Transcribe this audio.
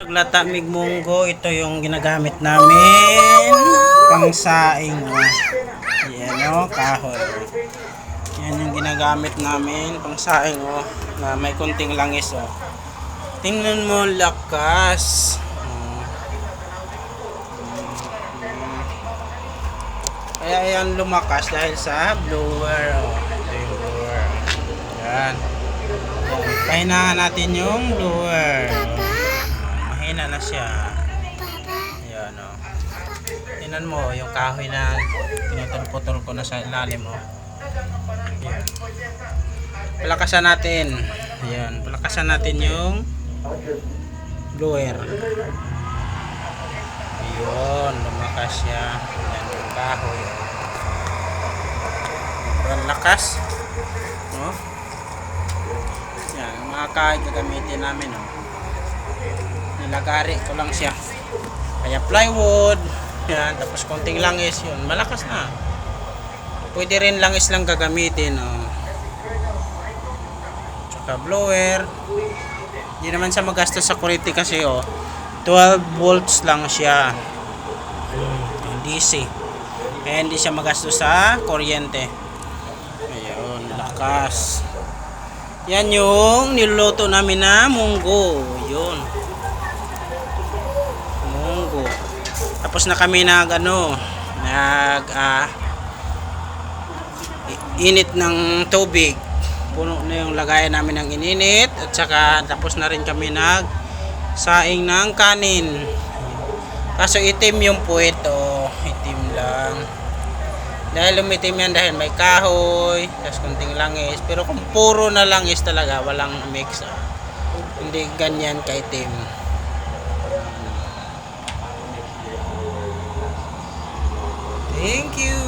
Paglata munggo, ito yung ginagamit namin pang saing. Yan o, kahoy. Yan yung ginagamit namin pang saing na may kunting langis Tingnan mo, lakas. Kaya yan lumakas dahil sa blower. Ito yung blower. Yan. Pahinahan natin yung blower. Mahina na siya. Ayan Tingnan mo yung kahoy na pinutol-putol ko na sa ilalim Ayan. Palakasan natin. Ayan. Palakasan natin yung blower. Ayun. Lumakas siya. Ayan yung kahoy. Ang lakas. Yan, mga kahoy gagamitin namin nilagari ko lang siya, kaya plywood yan, tapos konting langis yun, malakas na. Pwede rin langis lang gagamitin tsaka blower. Hindi naman siya magastos sa kuryente kasi 12 volts lang siya, DC, kaya hindi siya magastos sa kuryente. Ayun, lakas. Yan yung niluluto namin na munggo. Yun. Munggo. Tapos na kami init ng tubig. Puno na yung lagayan namin ng ininit. At saka tapos na rin kami saing ng kanin. Kaso itim yung puwet. Itim lang. Dahil umitim yan dahil may kahoy, tapos kunting langis. Pero kung puro na langis talaga, walang mix, hindi ganyan kaitim. Thank you.